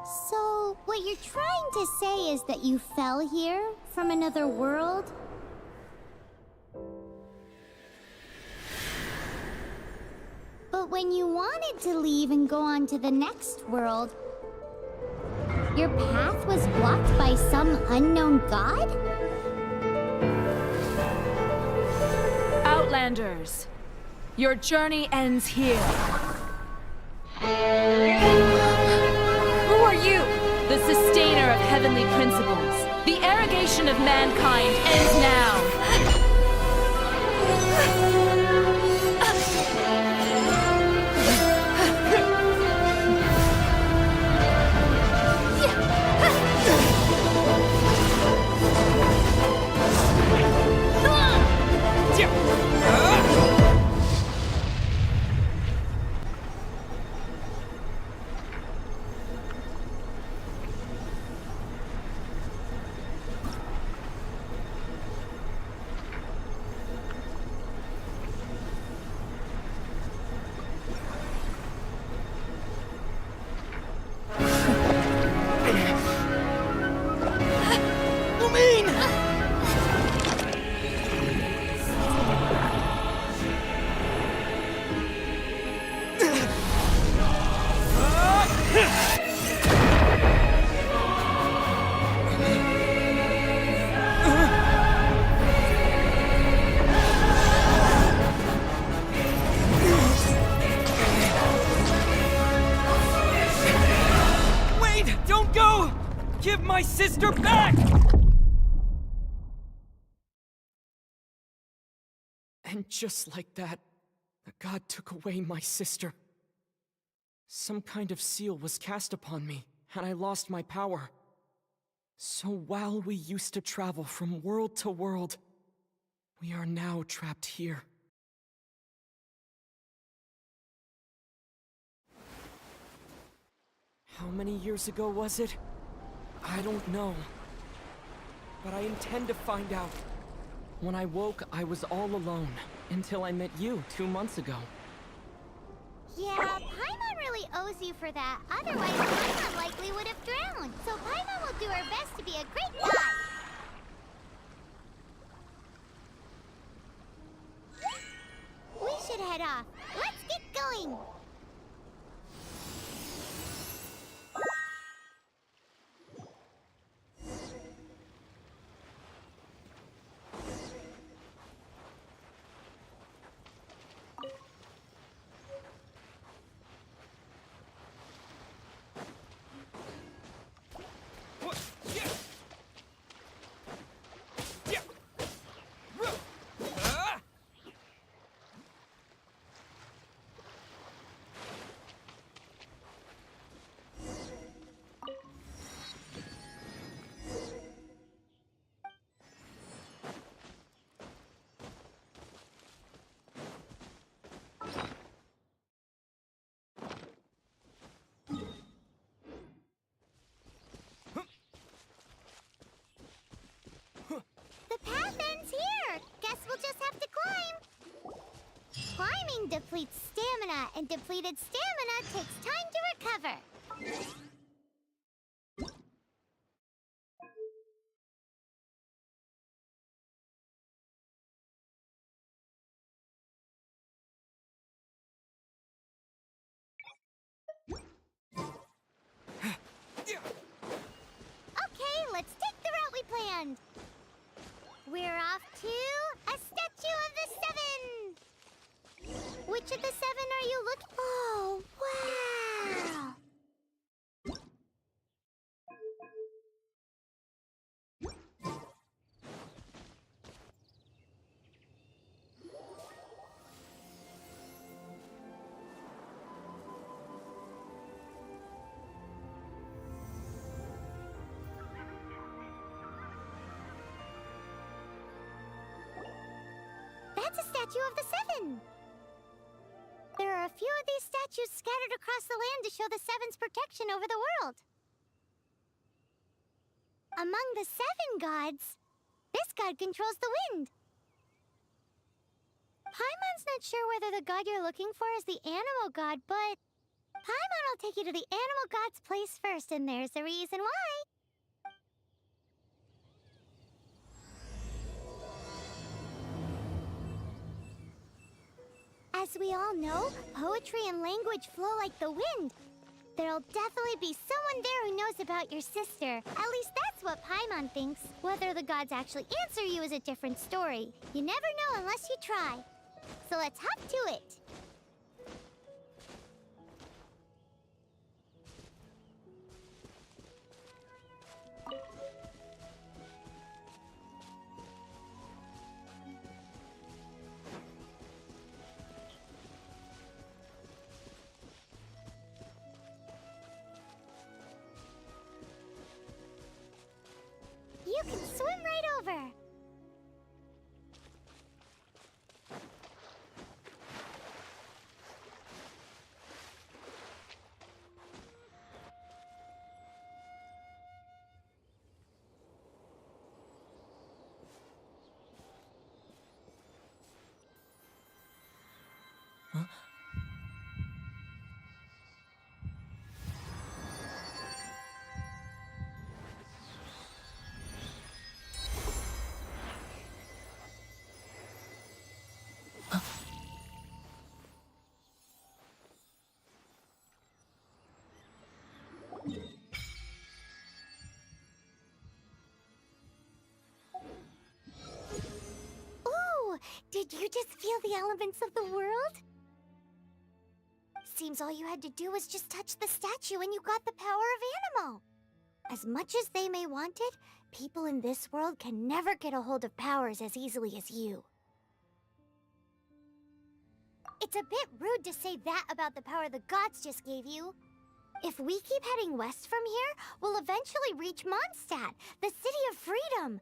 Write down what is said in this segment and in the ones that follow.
So, what you're trying to say is that you fell here from another world? But when you wanted to leave and go on to the next world, your path was blocked by some unknown god? Outlanders, your journey ends here. Who are you? The sustainer of heavenly principles. The arrogation of mankind ends now. Give my sister back! And just like that, the god took away my sister. Some kind of seal was cast upon me, and I lost my power. So while we used to travel from world to world, we are now trapped here. How many years ago was it? I don't know. But I intend to find out. When I woke, I was all alone, until I met you 2 months ago. Yeah, Paimon really owes you for that. Otherwise, Paimon likely would have drowned. So Paimon will do her best to be a great guide. We should head off. Let's get going. The path ends here. Guess we'll just have to climb. Climbing depletes stamina, and depleted stamina takes time to recover. Okay, let's take the route we planned. We're off to a statue of the seven. Which of the seven are you looking? Oh, wow. That's a statue of the seven. There are a few of these statues scattered across the land to show the seven's protection over the world. Among the seven gods, this god controls the wind. Paimon's not sure whether the god you're looking for is the animal god, but Paimon will take you to the animal god's place first, and there's the reason why. As we all know, poetry and language flow like the wind. There'll definitely be someone there who knows about your sister. At least that's what Paimon thinks. Whether the gods actually answer you is a different story. You never know unless you try. So let's hop to it. You can swim right over. Ooh, did you just feel the elements of the world? Seems all you had to do was just touch the statue and you got the power of Animo. As much as they may want it, people in this world can never get a hold of powers as easily as you. It's a bit rude to say that about the power the gods just gave you. If we keep heading west from here, we'll eventually reach Mondstadt, the City of Freedom.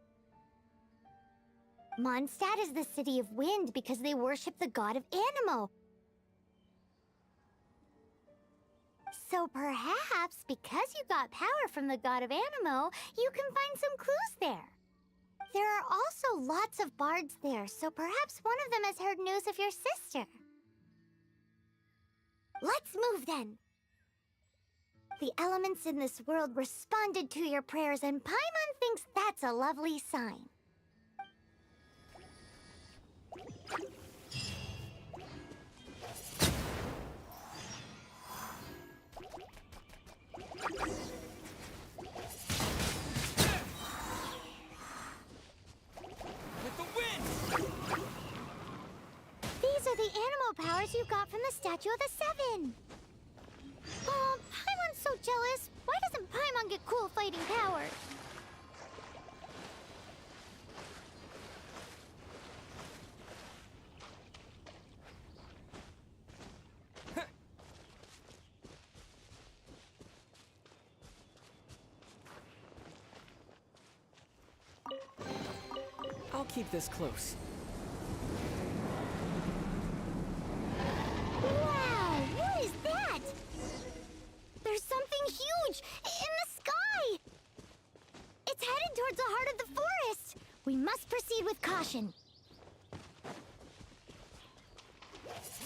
Mondstadt is the City of Wind because they worship the god of Animo. So perhaps, because you got power from the god of Animo, you can find some clues there. There are also lots of bards there, so perhaps one of them has heard news of your sister. Let's move then. The elements in this world responded to your prayers, and Paimon thinks that's a lovely sign. With the wind! These are the animal powers you got from the Statue of the Seven. Oh, Paimon's so jealous. Why doesn't Paimon get cool fighting powers? I'll keep this close. Wow, what is that? There's something huge in the sky! It's headed towards the heart of the forest! We must proceed with caution.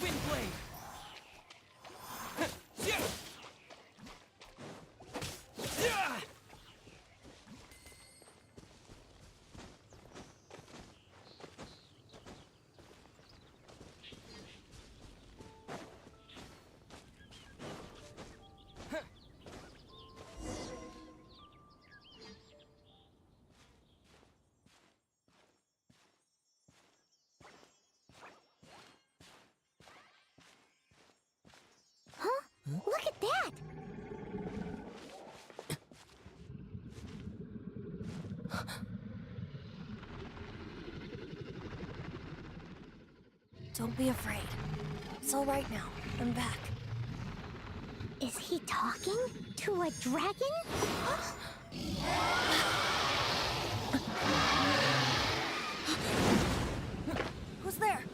Windblade! Yeah! Yeah! Huh? Look at that! Don't be afraid. It's all right now. I'm back. Is he talking to a dragon? Who's there?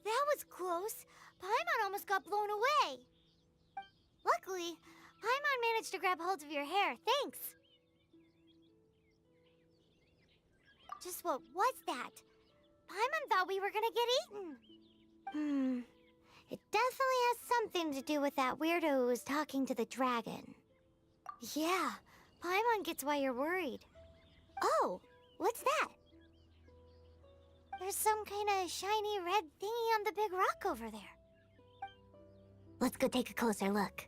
That was close. Paimon almost got blown away. Luckily, Paimon managed to grab hold of your hair. Thanks. Just what was that? Paimon thought we were gonna get eaten. It definitely has something to do with that weirdo who was talking to the dragon. Yeah, Paimon gets why you're worried. Oh, what's that? There's some kind of shiny red thingy on the big rock over there. Let's go take a closer look.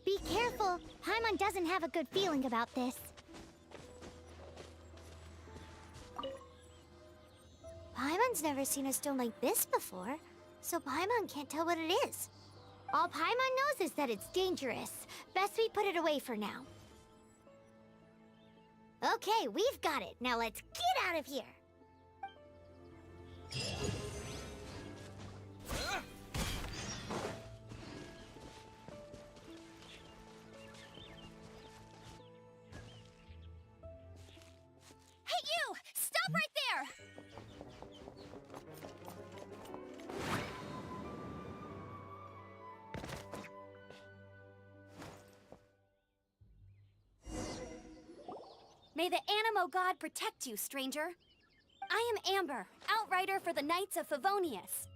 Be careful. Paimon doesn't have a good feeling about this. Paimon's never seen a stone like this before, so Paimon can't tell what it is. All Paimon knows is that it's dangerous. Best we put it away for now. Okay, we've got it. Now let's get out of here. Hey, you! Stop right there! May the Animo God protect you, stranger. I am Amber, outrider for the Knights of Favonius.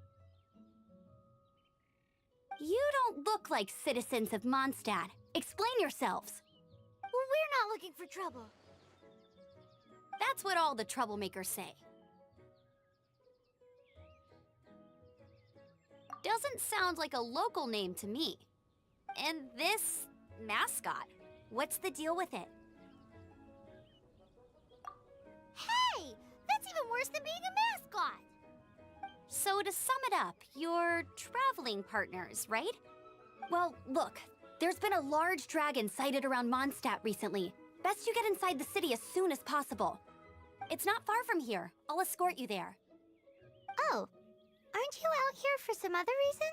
You don't look like citizens of Mondstadt. Explain yourselves. Well, we're not looking for trouble. That's what all the troublemakers say. Doesn't sound like a local name to me. And this mascot, what's the deal with it? Hey! That's even worse than being a mascot! So to sum it up, you're traveling partners, right? Well, look, there's been a large dragon sighted around Mondstadt recently. Best you get inside the city as soon as possible. It's not far from here. I'll escort you there. Oh, aren't you out here for some other reason?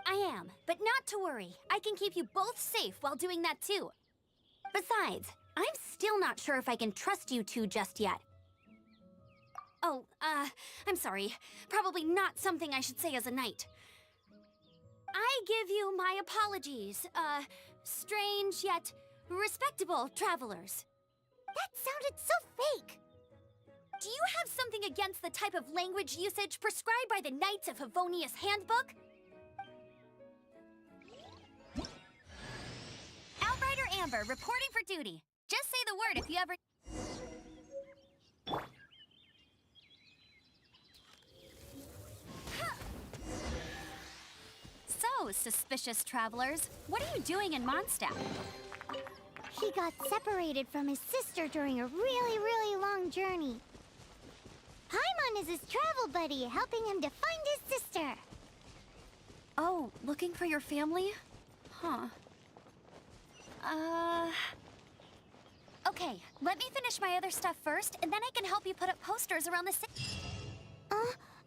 I am, but not to worry. I can keep you both safe while doing that too. Besides, I'm still not sure if I can trust you two just yet. Oh, I'm sorry. Probably not something I should say as a knight. I give you my apologies, strange yet respectable travelers. That sounded so fake! Do you have something against the type of language usage prescribed by the Knights of Favonius Handbook? Outrider Amber, reporting for duty. Just say the word if you ever... So, suspicious travelers, what are you doing in Mondstadt? He got separated from his sister during a really long journey. Paimon is his travel buddy, helping him to find his sister. Oh, looking for your family? Huh. Okay, let me finish my other stuff first, and then I can help you put up posters around the city. A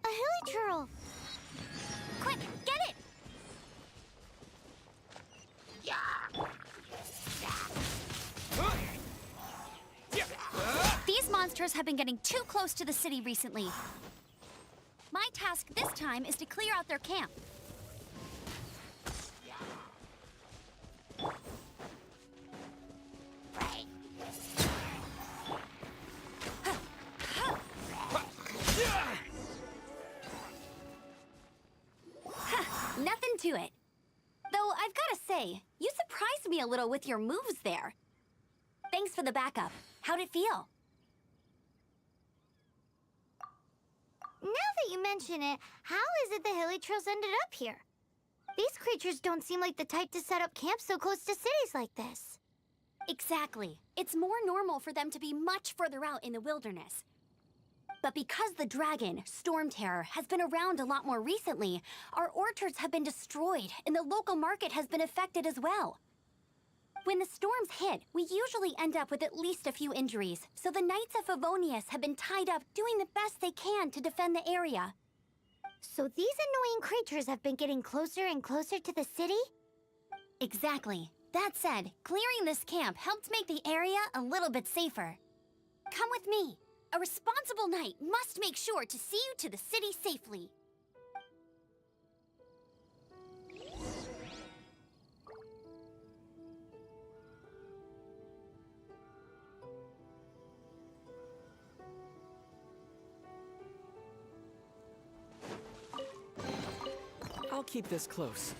hilichurl. Quick, get it! These monsters have been getting too close to the city recently. My task this time is to clear out their camp. Nothing to it. Though I've gotta say, you surprised me a little with your moves there. Thanks for the backup. How'd it feel? Now that you mention it, how is it the hilichurls ended up here? These creatures don't seem like the type to set up camp so close to cities like this. Exactly. It's more normal for them to be much further out in the wilderness. But because the dragon, Storm Terror, has been around a lot more recently, our orchards have been destroyed and the local market has been affected as well. When the storms hit, we usually end up with at least a few injuries, so the Knights of Favonius have been tied up doing the best they can to defend the area. So these annoying creatures have been getting closer and closer to the city? Exactly. That said, clearing this camp helped make the area a little bit safer. Come with me. A responsible knight must make sure to see you to the city safely. I'll keep this close.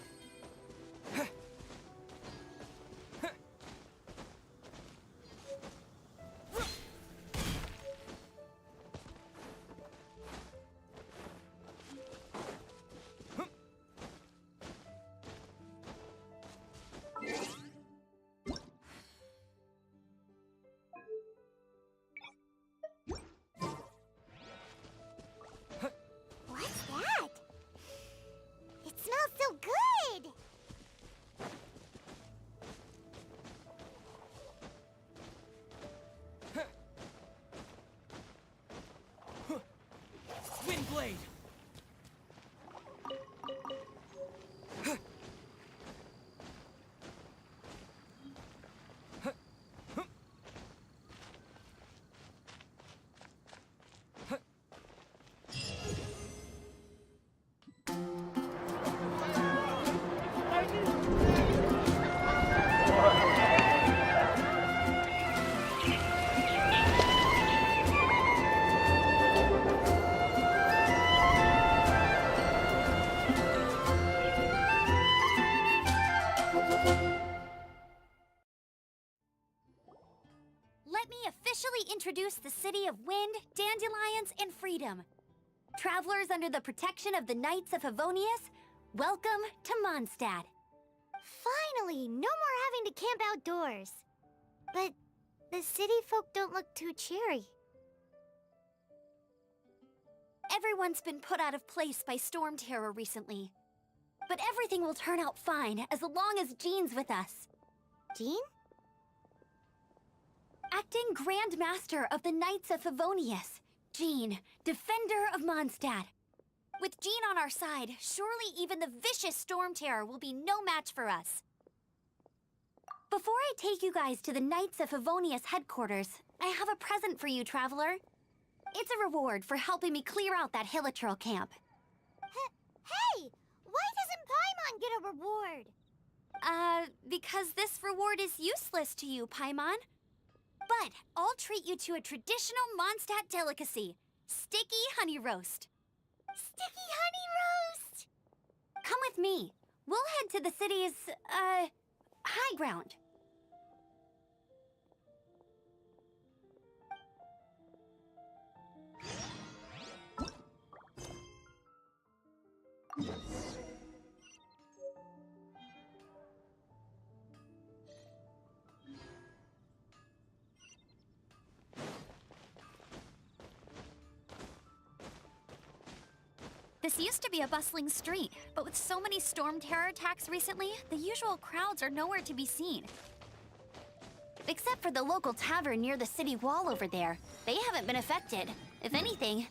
What's that? It smells so good! Windblade! Let me officially introduce the city of wind, dandelions, and freedom. Travelers under the protection of the Knights of Favonius, welcome to Mondstadt. Finally, no more having to camp outdoors. But the city folk don't look too cheery. Everyone's been put out of place by storm terror recently. But everything will turn out fine as long as Jean's with us. Jean? Acting Grand Master of the Knights of Favonius, Jean, Defender of Mondstadt. With Jean on our side, surely even the vicious storm terror will be no match for us. Before I take you guys to the Knights of Favonius headquarters, I have a present for you, Traveler. It's a reward for helping me clear out that Hilitril camp. Hey! Why doesn't Paimon get a reward? Because this reward is useless to you, Paimon. But I'll treat you to a traditional Mondstadt delicacy, sticky honey roast. Sticky honey roast! Come with me. We'll head to the city's, high ground. This used to be a bustling street, but with so many storm terror attacks recently, the usual crowds are nowhere to be seen. Except for the local tavern near the city wall over there. They haven't been affected. If anything,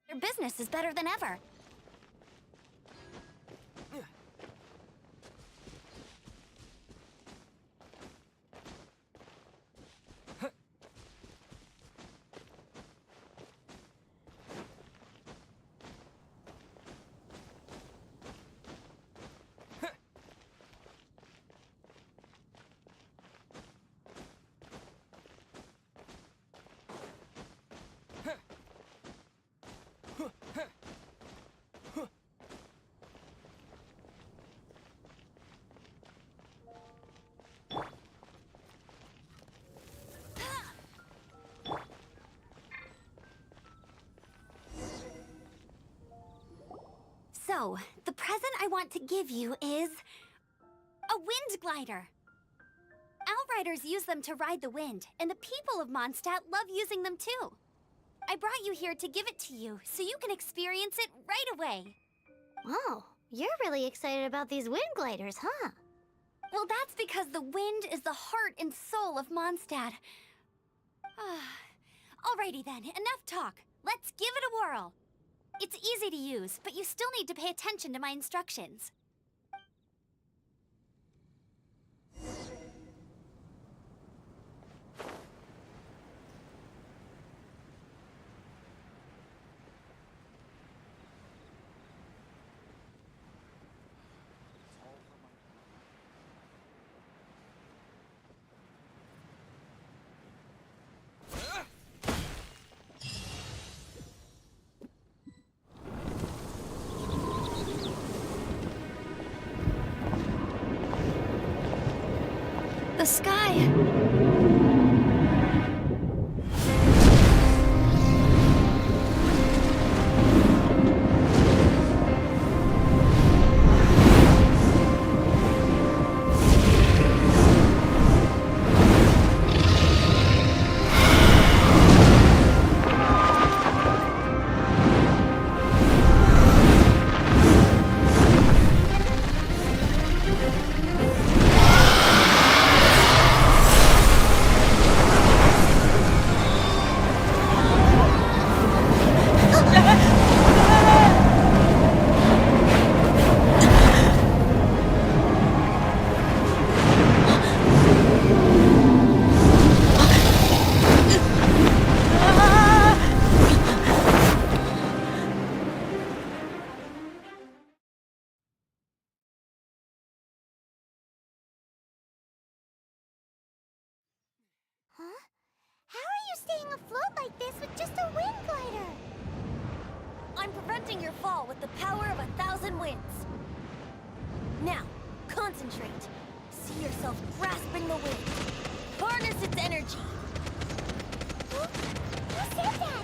their business is better than ever. So, the present I want to give you is a wind glider. Outriders use them to ride the wind, and the people of Mondstadt love using them too. I brought you here to give it to you, so you can experience it right away. Oh, you're really excited about these wind gliders, huh? Well, that's because the wind is the heart and soul of Mondstadt. Alrighty then, enough talk. Let's give it a whirl. It's easy to use, but you still need to pay attention to my instructions. the sky. Huh? How are you staying afloat like this with just a wind glider? I'm preventing your fall with the power of 1,000 winds. Now, concentrate. See yourself grasping the wind. Harness its energy. Who said that?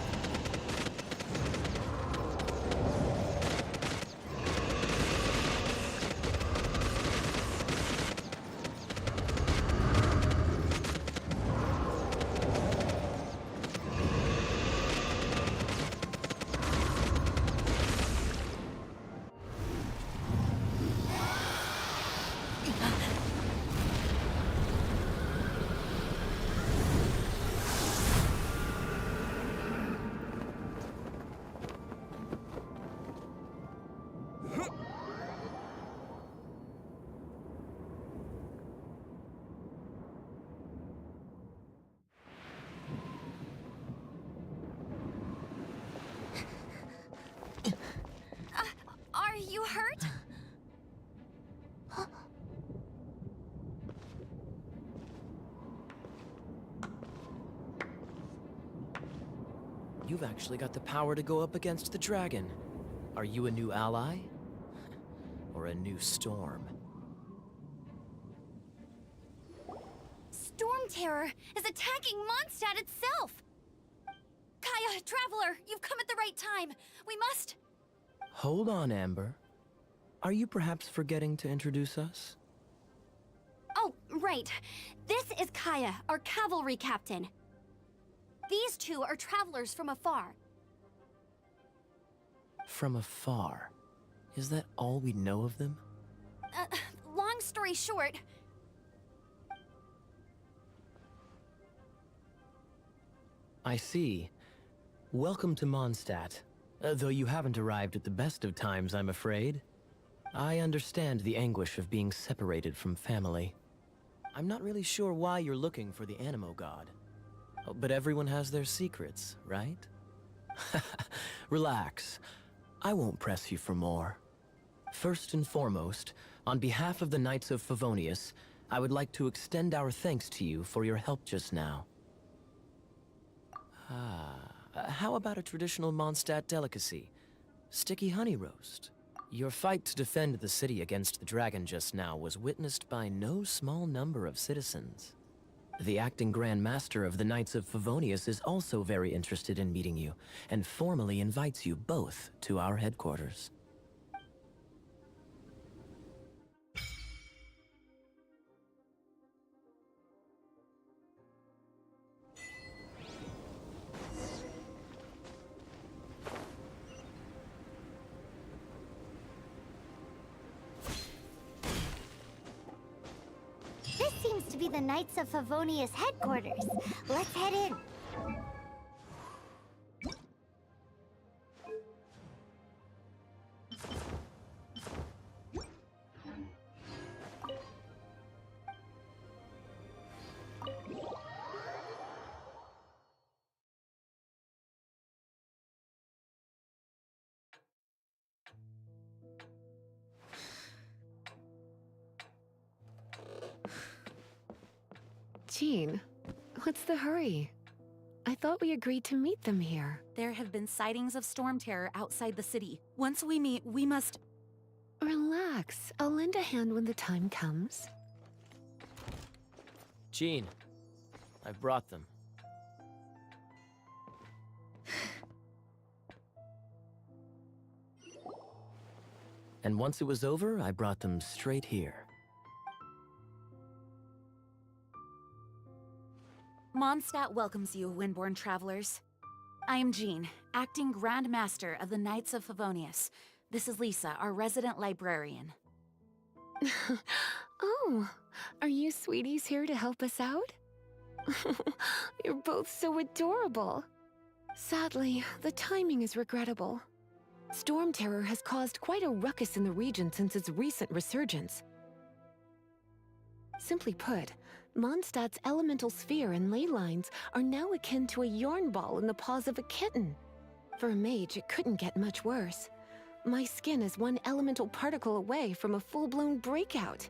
Are you hurt? You've actually got the power to go up against the dragon. Are you a new ally? Or a new storm? Storm Terror is attacking Mondstadt itself! Kaya, Traveler, you've come at the right time. We must... Hold on, Amber. Are you perhaps forgetting to introduce us? Oh, right. This is Kaya, our cavalry captain. These two are travelers from afar. From afar? Is that all we know of them? Long story short... I see. Welcome to Mondstadt. Though you haven't arrived at the best of times, I'm afraid. I understand the anguish of being separated from family. I'm not really sure why you're looking for the Animo God. But everyone has their secrets, right? Relax. I won't press you for more. First and foremost, on behalf of the Knights of Favonius, I would like to extend our thanks to you for your help just now. How about a traditional Mondstadt delicacy? Sticky honey roast. Your fight to defend the city against the dragon just now was witnessed by no small number of citizens. The acting Grand Master of the Knights of Favonius is also very interested in meeting you, and formally invites you both to our headquarters. This seems to be the Knights of Favonius headquarters. Let's head in. Jean, what's the hurry? I thought we agreed to meet them here. There have been sightings of storm terror outside the city. Once we meet, we must... Relax. I'll lend a hand when the time comes. Jean, I've brought them. And once it was over, I brought them straight here. Mondstadt welcomes you, Windborn travelers. I am Jean, acting Grand Master of the Knights of Favonius. This is Lisa, our resident librarian. Oh, are you sweeties here to help us out? You're both so adorable. Sadly, the timing is regrettable. Storm Terror has caused quite a ruckus in the region since its recent resurgence. Simply put, Mondstadt's elemental sphere and ley lines are now akin to a yarn ball in the paws of a kitten. For a mage, it couldn't get much worse. My skin is one elemental particle away from a full-blown breakout.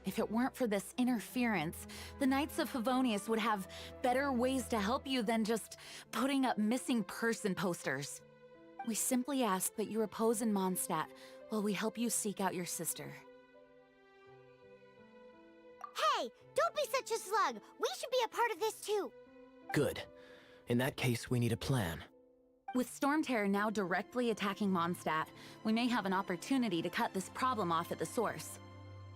If it weren't for this interference, the Knights of Favonius would have better ways to help you than just putting up missing person posters. We simply ask that you repose in Mondstadt while we help you seek out your sister. Hey, don't be such a slug. We should be a part of this too. Good. In that case, we need a plan. With Storm Terror now directly attacking Mondstadt, we may have an opportunity to cut this problem off at the source.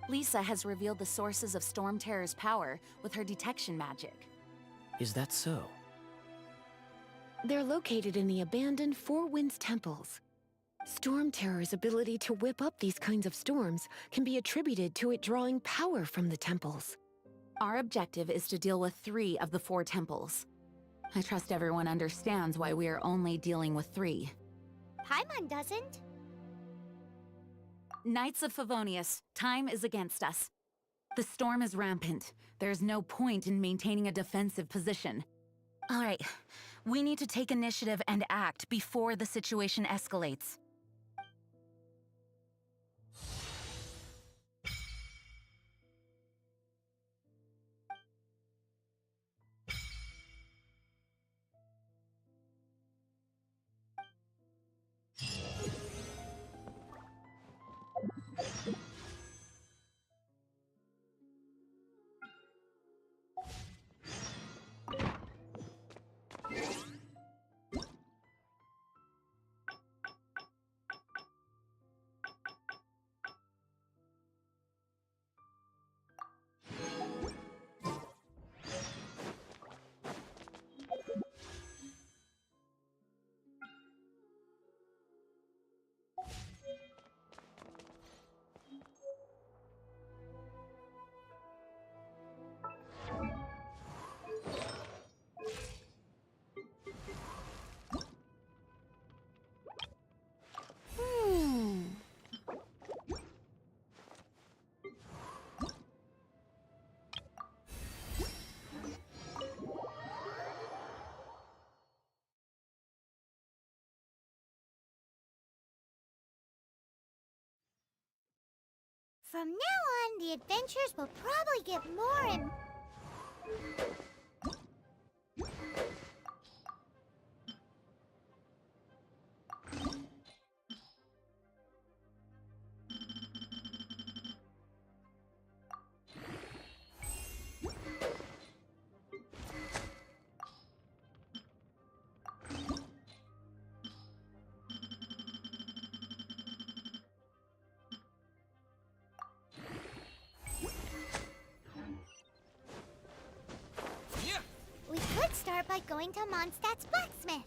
Lisa has revealed the sources of Storm Terror's power with her detection magic. Is that so? They're located in the abandoned Four Winds temples. Storm Terror's ability to whip up these kinds of storms can be attributed to it drawing power from the temples. Our objective is to deal with 3 of the 4 temples. I trust everyone understands why we are only dealing with 3. Paimon doesn't. Knights of Favonius, time is against us. The storm is rampant. There's no point in maintaining a defensive position. All right, we need to take initiative and act before the situation escalates. From now on, the adventures will probably get more and... We could start by going to Mondstadt's blacksmith.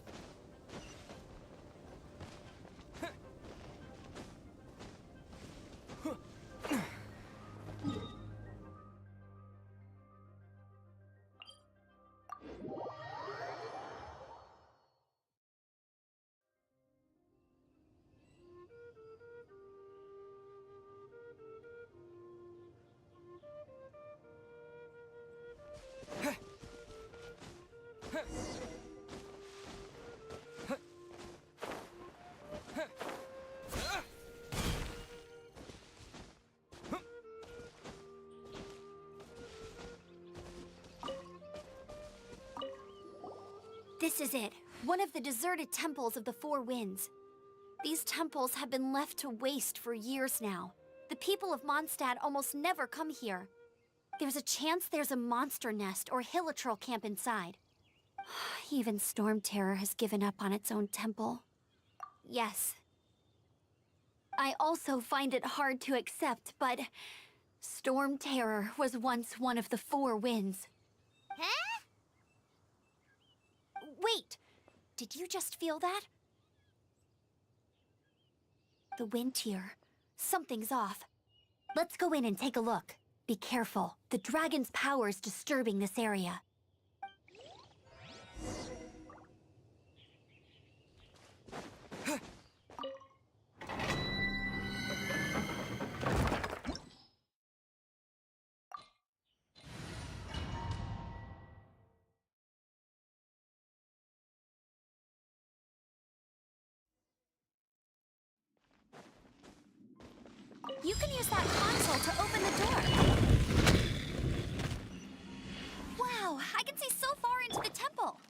This is it. One of the deserted temples of the Four Winds. These temples have been left to waste for years now. The people of Mondstadt almost never come here. There's a chance there's a monster nest or hilitrol camp inside. Even Storm Terror has given up on its own temple. Yes. I also find it hard to accept, but Storm Terror was once one of the 4 winds. Huh? Wait! Did you just feel that? The wind here. Something's off. Let's go in and take a look. Be careful. The dragon's power is disturbing this area. You can use that console to open the door. Wow, I can see so far into the temple.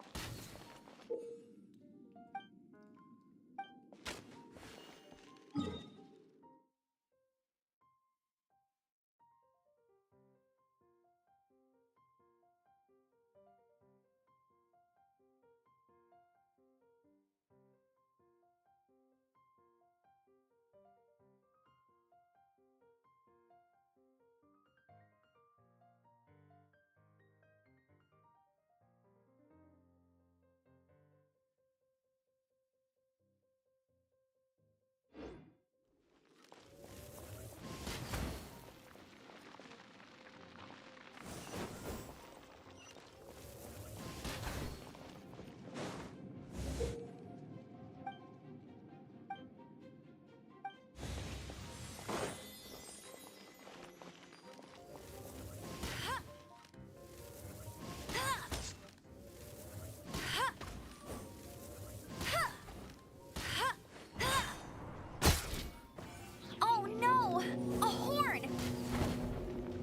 Oh no! A horn!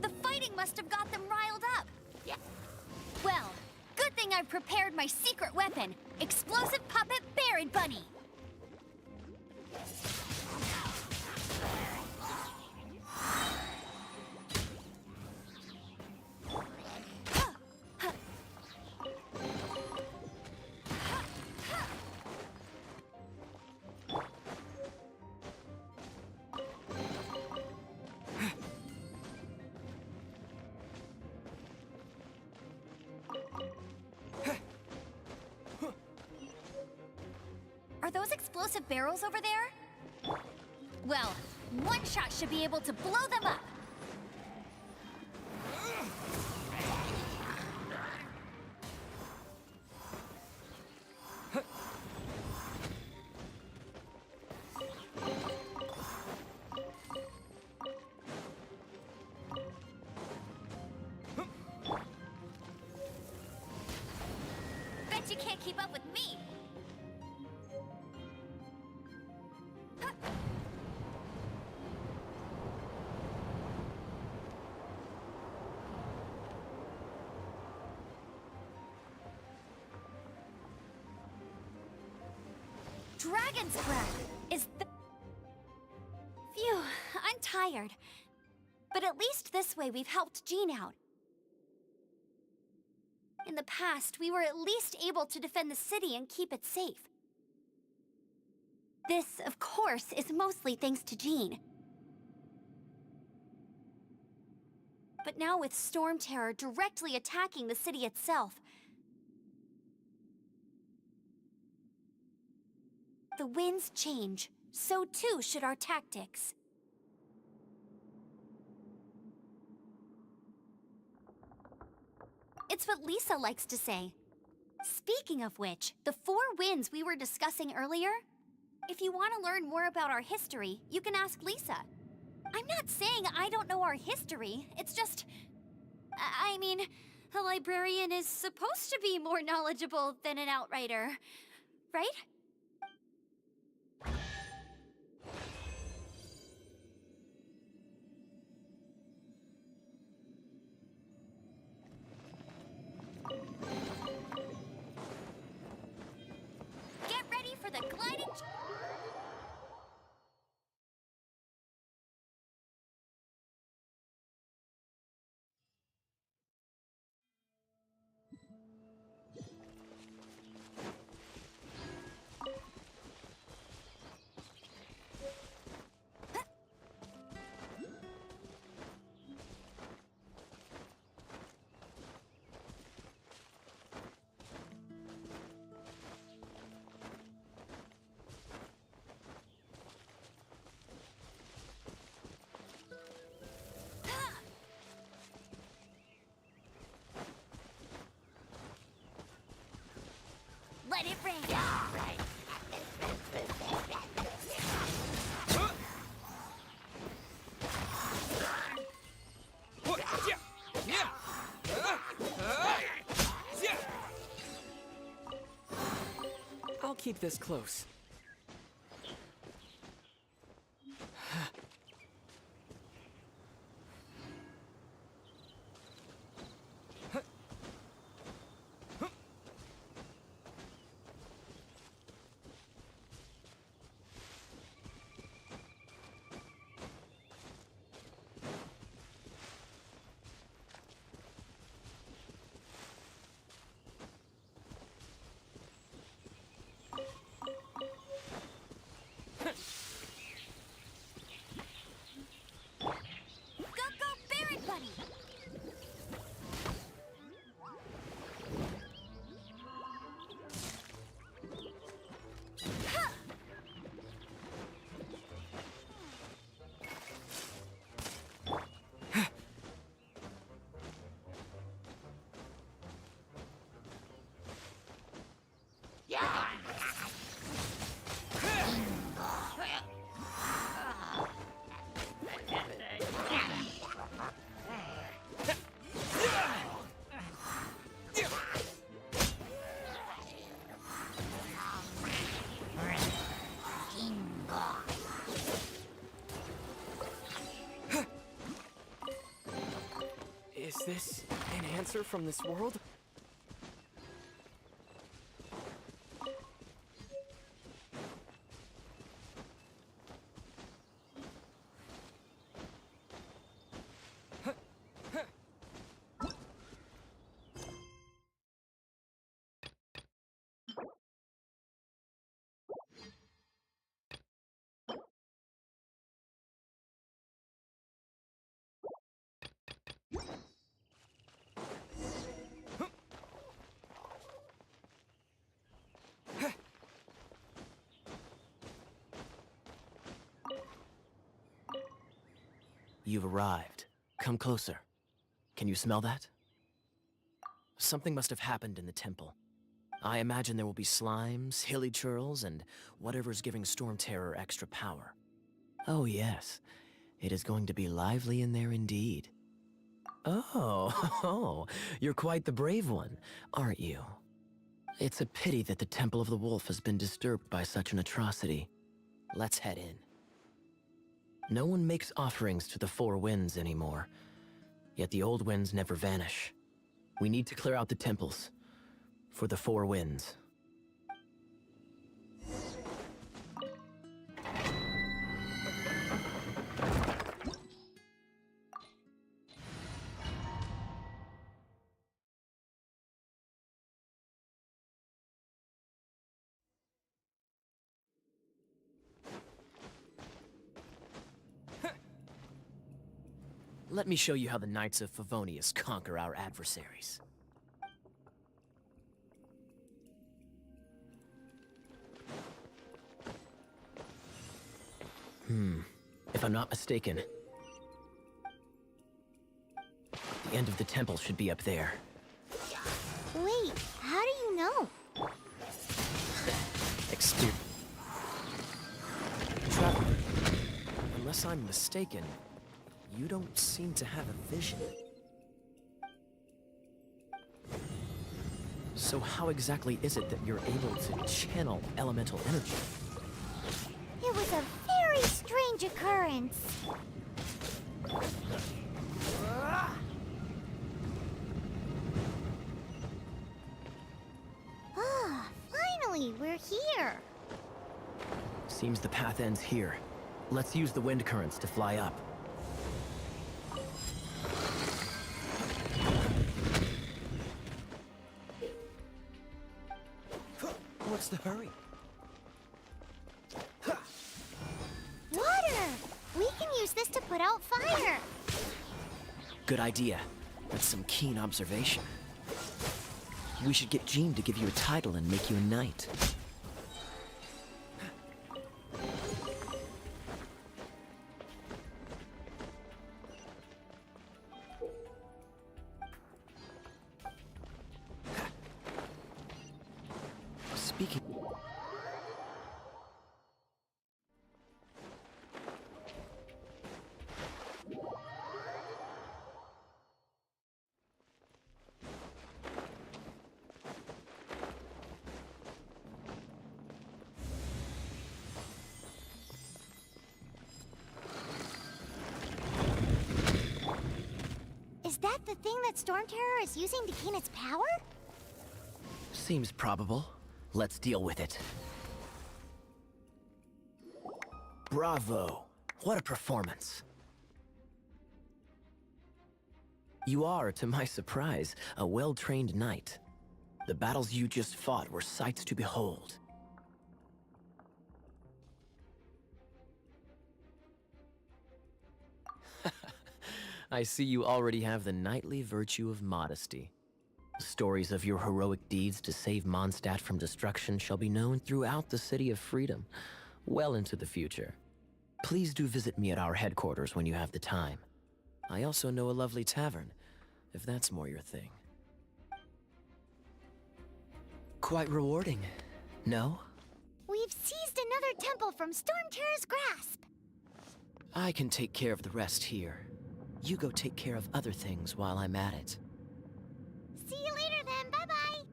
The fighting must have got them riled up. Yeah. Well, good thing I've prepared my secret weapon, explosive puppet Buried Bunny. Are those explosive barrels over there? Well, one shot should be able to blow them up. Bet you can't keep up with me. Dragon's breath is the... Phew, I'm tired. But at least this way we've helped Jean out. In the past, we were at least able to defend the city and keep it safe. This, of course, is mostly thanks to Jean. But now with Storm Terror directly attacking the city itself, the winds change, so too should our tactics. It's what Lisa likes to say. Speaking of which, the 4 winds we were discussing earlier, if you want to learn more about our history, you can ask Lisa. I'm not saying I don't know our history, it's just... I mean, a librarian is supposed to be more knowledgeable than an outrider, right? Get ready for the gliding... Let it rain. I'll keep this close. Go, go, Barret Bunny! Is this an answer from this world? You've arrived. Come closer. Can you smell that? Something must have happened in the temple. I imagine there will be slimes, hilly churls, and whatever's giving Storm Terror extra power. Oh yes, it is going to be lively in there indeed. Oh, you're quite the brave one, aren't you? It's a pity that the Temple of the Wolf has been disturbed by such an atrocity. Let's head in. No one makes offerings to the Four Winds anymore, yet the old winds never vanish. We need to clear out the temples for the Four Winds. Let me show you how the Knights of Favonius conquer our adversaries. If I'm not mistaken, the end of the temple should be up there. Wait, how do you know? Excuse... Traveler, unless I'm mistaken, you don't seem to have a vision. So how exactly is it that you're able to channel elemental energy? It was a very strange occurrence. Ah, finally, we're here. Seems the path ends here. Let's use the wind currents to fly up. What's the hurry? Water! We can use this to put out fire. Good idea. That's some keen observation. We should get Jean to give you a title and make you a knight. Speaking... Is that the thing that Storm Terror is using to gain its power? Seems probable. Let's deal with it. Bravo! What a performance. You are, to my surprise, a well-trained knight. The battles you just fought were sights to behold. I see you already have the knightly virtue of modesty. Stories of your heroic deeds to save Mondstadt from destruction shall be known throughout the City of Freedom, well into the future. Please do visit me at our headquarters when you have the time. I also know a lovely tavern, if that's more your thing. Quite rewarding, no? We've seized another temple from Storm Terror's grasp. I can take care of the rest here. You go take care of other things while I'm at it. See you later then, bye-bye.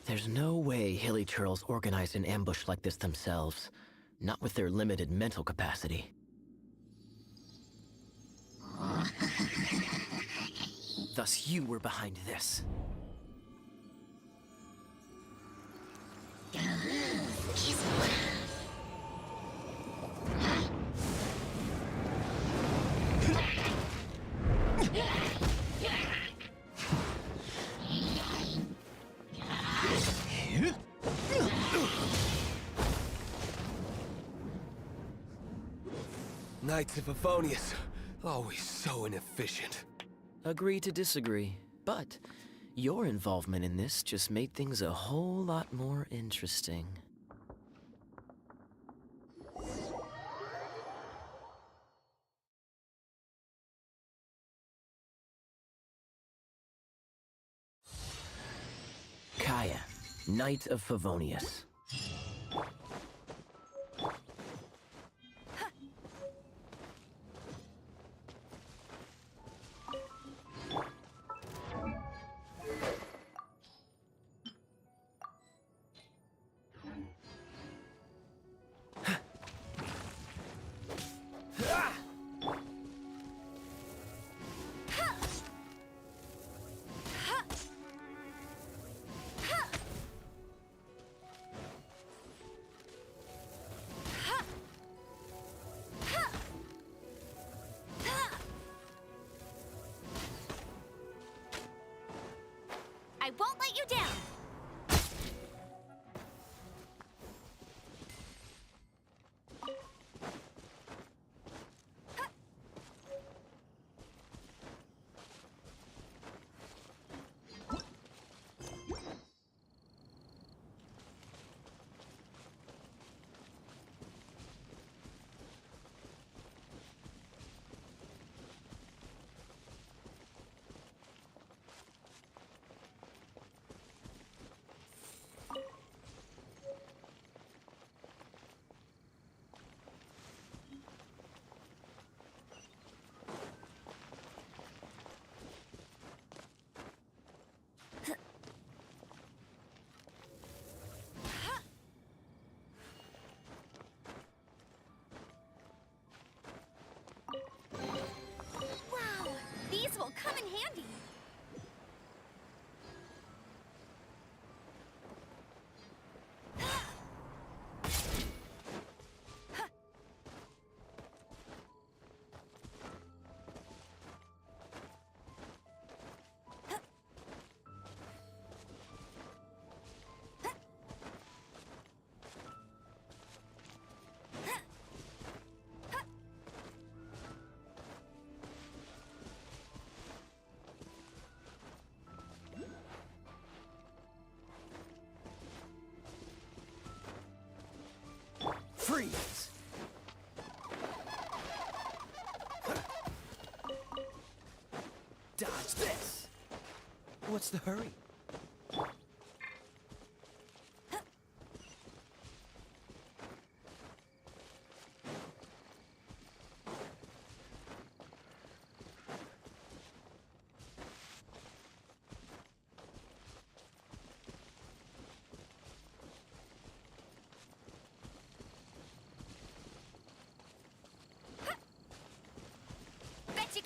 There's no way Hilly Turtles organized an ambush like this themselves. Not with their limited mental capacity. Thus you were behind this. Knights of Favonius, always so inefficient. Agree to disagree, but your involvement in this just made things a whole lot more interesting. Kaya, Knight of Favonius. I won't let you down! Wow, these will come in handy. Freeze! Dodge this! What's the hurry?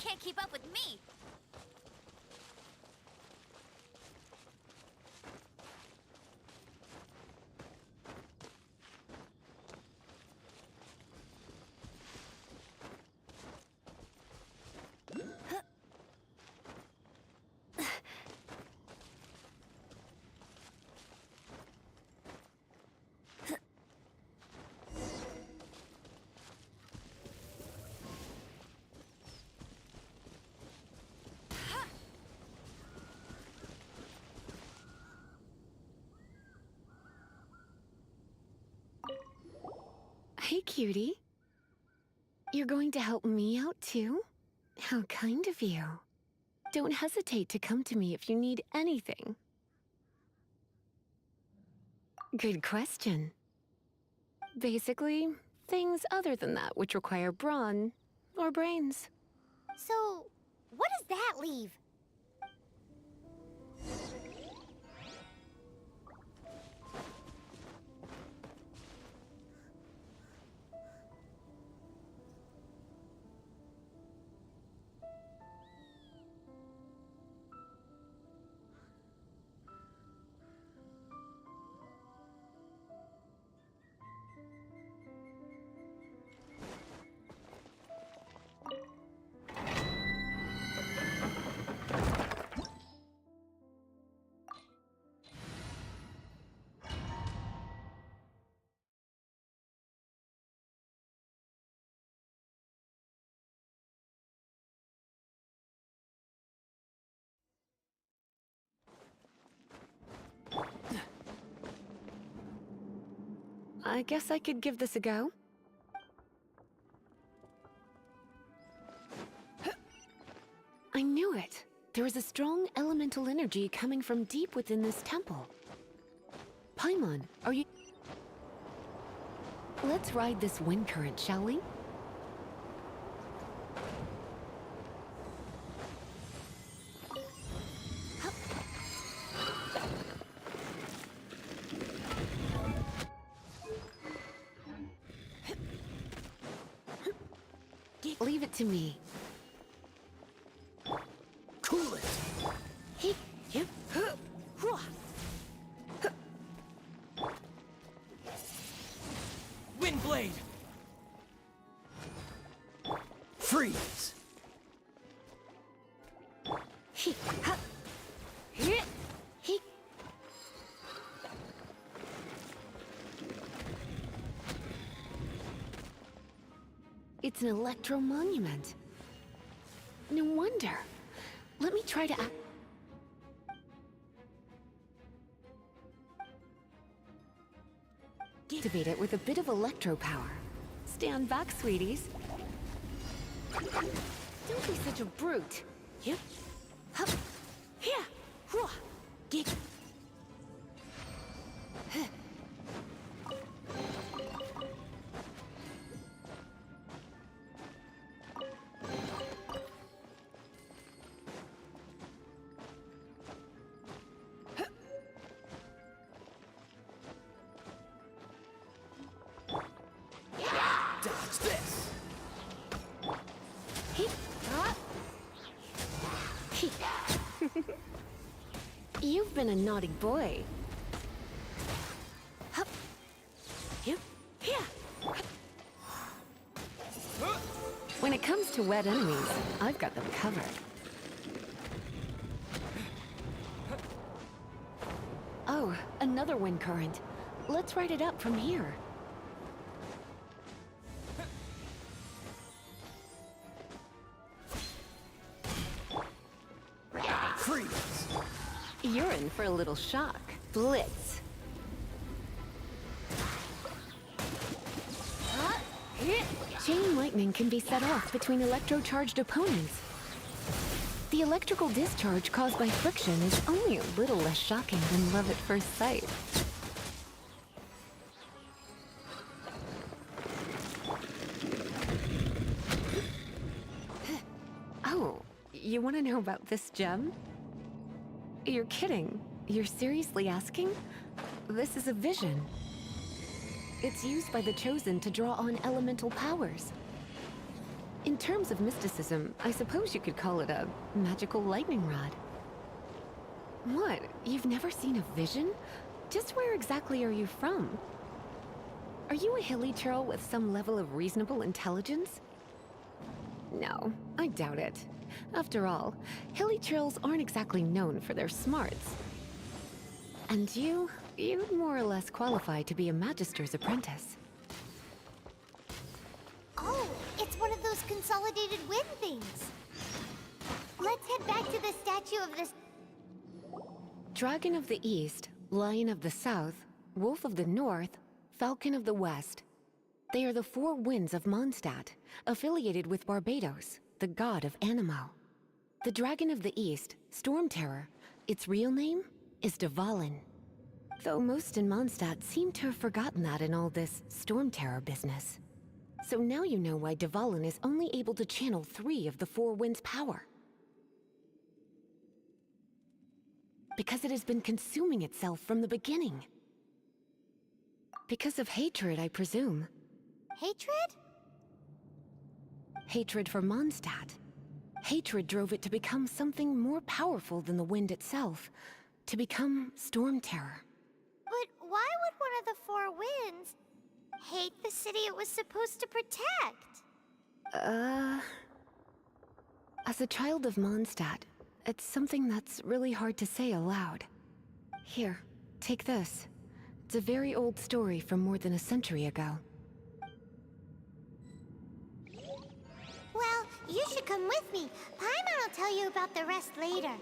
can't keep up with me! Hey, cutie. You're going to help me out, too? How kind of you. Don't hesitate to come to me if you need anything. Good question. Basically, things other than that which require brawn or brains. So, what does that leave? I guess I could give this a go. I knew it. There is a strong elemental energy coming from deep within this temple. Paimon, are you... Let's ride this wind current, shall we? Leave it to me. Cool it! Windblade! Freeze! It's an electro monument. No wonder. Let me try to activate it with a bit of electro power. Stand back, sweeties. Don't be such a brute. Yep. Hup. Here. Hua. Get. Dodge this! You've been a naughty boy. Hup. Here. When it comes to wet enemies, I've got them covered. Oh, another wind current. Let's ride it up from here. Freeze! You're in for a little shock. Blitz. Chain lightning can be set off between electro-charged opponents. The electrical discharge caused by friction is only a little less shocking than love at first sight. Oh, you want to know about this gem? You're kidding. You're seriously asking? This is a vision. It's used by the Chosen to draw on elemental powers. In terms of mysticism, I suppose you could call it a magical lightning rod. What? You've never seen a vision? Just where exactly are you from? Are you a hilly churl with some level of reasonable intelligence? No, I doubt it. After all, hilly churls aren't exactly known for their smarts. And you'd more or less qualify to be a magister's apprentice. Oh, it's one of those consolidated wind things. Let's head back to the statue of this. Dragon of the East, Lion of the South, Wolf of the North, Falcon of the West. They are the four winds of Mondstadt, affiliated with Barbados, the god of Anemo. The Dragon of the East, Storm Terror, its real name is Dvalin. Though most in Mondstadt seem to have forgotten that in all this Storm Terror business. So now you know why Dvalin is only able to channel 3 of the four winds' power. Because it has been consuming itself from the beginning. Because of hatred, I presume. Hatred? Hatred for Mondstadt. Hatred drove it to become something more powerful than the wind itself. To become Storm Terror. But why would one of the four winds hate the city it was supposed to protect? As a child of Mondstadt, it's something that's really hard to say aloud. Here, take this. It's a very old story from more than a century ago. Well, you should come with me. Paimon will tell you about the rest later.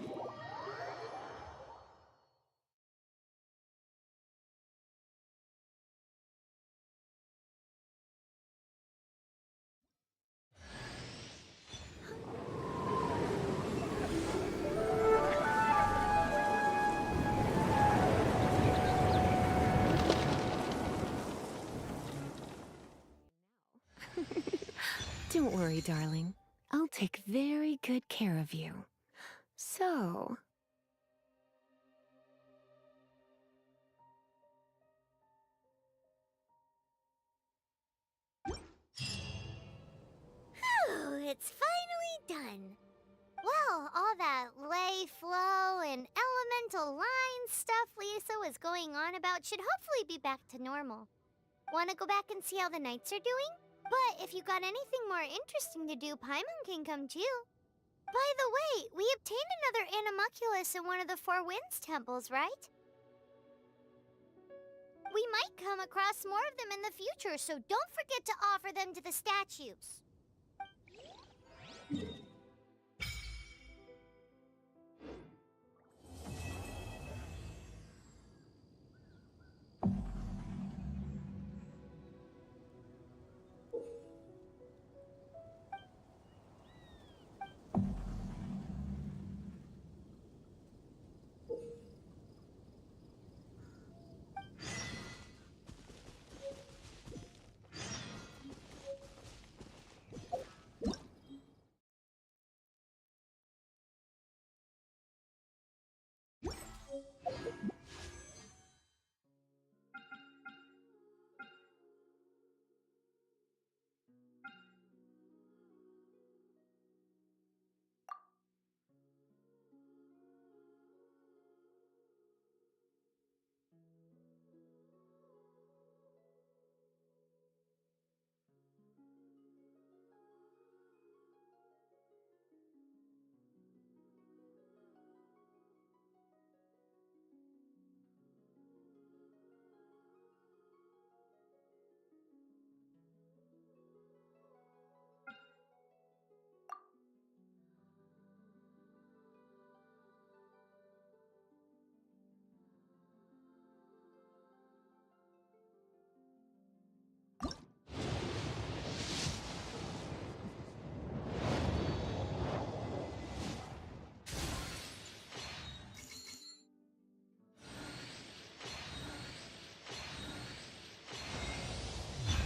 Don't worry, darling. I'll take very good care of you. So... Phew, it's finally done. Well, all that lay, flow, and elemental line stuff Lisa was going on about should hopefully be back to normal. Want to go back and see how the knights are doing? But if you got anything more interesting to do, Paimon can come too. By the way, we obtained another Animalculus in one of the Four Winds temples, right? We might come across more of them in the future, so don't forget to offer them to the statues.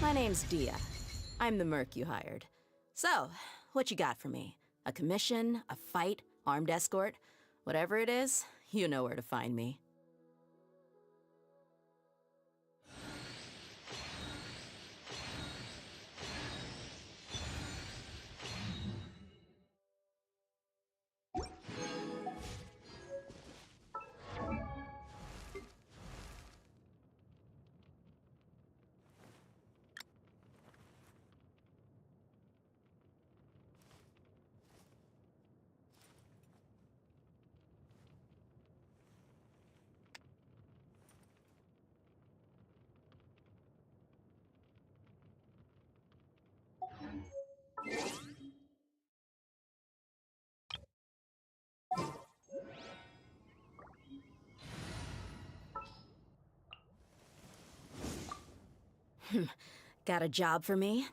My name's Dia. I'm the merc you hired. So, what you got for me? A commission, a fight, armed escort? Whatever it is, you know where to find me. Got a job for me?